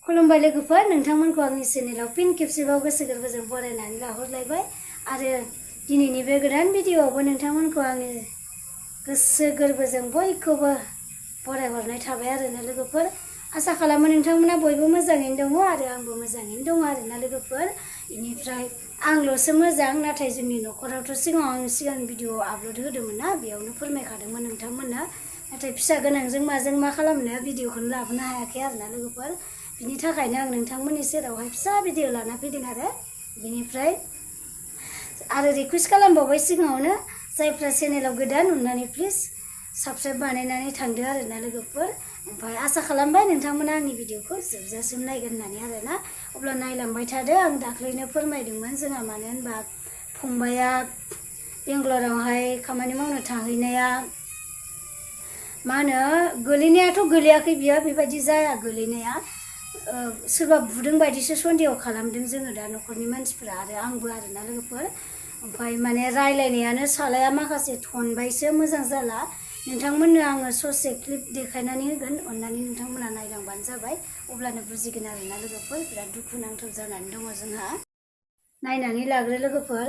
खुलुमबाय लोगोफोर, नोंथांमोनखौ आंनि चेनेलाव फिन खेबसेबाव गोसो गोरबोजों बरायनानै लाहरलायबाय आरो दिनैनि बे गोदान भिडिअआवबो नोंथांमोनखौ आंनि गोसो गोरबोजों बयखौबो बरायहरनाय थाबाय आरोना लोगोफोर। आसा खालामो नोंथांमोना बयबो मोजाङैनो दङ आरो आंबो मोजाङैनो दङ आरोना लोगोफोर। इनिफ्राय आंल'सो मोजां, नाथाय जोंनि न'खरावथ' सिगां भिडिअ आपल'ड होदोंमोन ना, बेयावनो फोरमायखादोंमोन नोंथांमोननो। नाथाय फिसा गोनांजों माजों मा खालामनो भिडिअखौनो लाबोनो हायाखै आरोना लोगोफोर। बिनि थाखायनो आं नोंथांमोननि सेरावहाय फिसा भिडिअ लाना फैदों आरो बिनिफ्राय आरो रिकुवेस्ट खालामबावबाय सिगाङावनो जायफ्रा चेनेलाव गोदान अननानै प्लिज साबस्क्राइब बानायनानै थांदो आरोना लोगोफोर। ओमफ्राय आसा खालामबाय नोंथांमोना आंनि भिडिअखौ जोबजासिम नायगोन होननानै आरोना। अब्ला नायलांबाय थादो। आं दाख्लैनो फोरमायदोंमोन जोंहा मानो होनबा फंबाया बेंगलरावहाय खामानि मावनो थाहैनाया मा होनो गोलैनायाथ' गोलैयाखै, बियो बेबायदि जाया गोलैनाया। सोरबा बुदों बायदिसो सन्देह खालामदों जोङो दा न'खरनि मानसिफोरा आरो आंबो आरोना लोगोफोर। ओमफ्राय माने रायलायनायानो सालाया माखासे थनबायसो, मोजां जाला। नोंथांमोननो आङो ससे क्लिप देखायनानै होगोन, अननानै नोंथांमोना नायलांबानो जाबाय, अब्लानो बुजिगोन आरोना लोगोफोर। बिराद दुखुनांथाव जानानै दङ जोंहा। नायनानै लाग्रो लोगोफोर।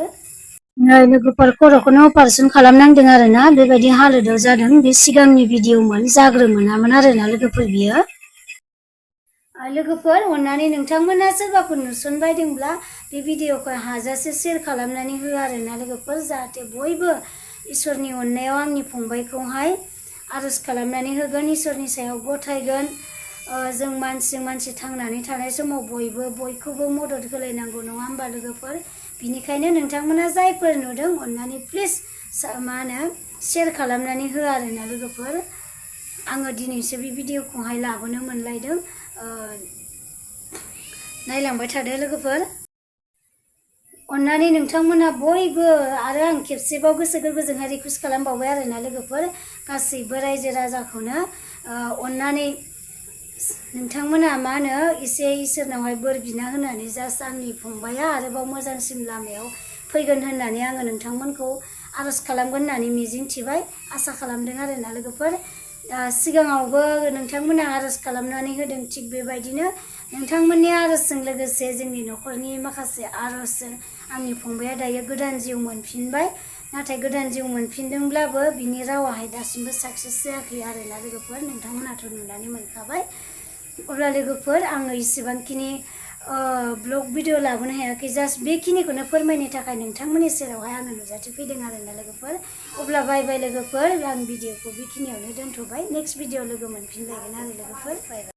लोगोफोर खर'खौनो अपारेसन खालामनांदों आरोना, बेबायदि हालोदाव जादों। बे सिगांनि भिडिअमोन, जाग्रो मोनामोन आरोना लोगोफोर बियो। लोगोफोर अननानै नोंथांमोना सोरबाफोर नुसनबायदोंब्ला बे भिडिअखौ हाजासे शेयार खालामनानै हो आरोना लोगोफोर, जाहाथे बयबो इसोरनि अननायाव आंनि फंबायखौहाय आरज खालामनानै होगोन, इसोरनि सायाव गथायगोन। जों मानसिजों मानसि थांनानै थानाय समाव बयखौबो मदद होलायनांगौ, नङा होमबा लोगोफोर। बिनिखायनो नोंथांमोना जायफोर नुदों अननानै प्लिज मा होनो शेयार खालामनानै हो आरोना लोगोफोर। आङो दिनैसो बे भिडिअखौहाय लाबोनो मोनलायदों। नायलांबाय थादो लोगोफोर। अननानै नोंथांमोना बयबो आरो आं खेबसेबाव गोसो गोरबोजोंहाय रिकुवेस्ट खालामबावबाय आरोना लोगोफोर, गासैबो रायजो राजाखौनो अननानै नोंथांमोना मा होनो एसे इसोरनावहाय बोर बिना होनानै जास्ट आंनि फंबाया आरोबाव मोजांसिन लामायाव फैगोन होननानै आङो नोंथांमोनखौ आरज खालामगोन होननानै मिजिंथिबाय, आसा खालामदों आरोना लोगोफोर। सिगाङावबो नोंथांमोना आरज खालामनानै होदों, थिग बेबायदिनो नोंथांमोननि आरजजों लोगोसे जोंनि न'खरनि माखासे आरजजों आंनि फंबाया दायो गोदान जिउ मोनफिनबाय। नाथाय गोदान जिउ मोनफिनदोंब्लाबो बिनि रावाहाय दासिमबो साक्सेस जायाखै आरोना लोगोफोर, नोंथांमोनाथ' नुनानै मोनखाबाय। अब्ला लोगोफोर आङो इसेबांखिनि ब्लग भिडिअ लाबोनो हायाखै, जास्ट बेखिनिखौनो फोरमायनो थाखाय नोंथांमोननि सेरावहाय आङो नुजाथिफैदों आरोना लोगोफोर। अब्ला बाय बाय लोगोफोर, आं भिडिअखौ बेखिनियावनो दोनथ'बाय। नेक्स्ट भिडिअ लोगो मोनफिनलायगोन आरो लोगोफोर, बाय बाय।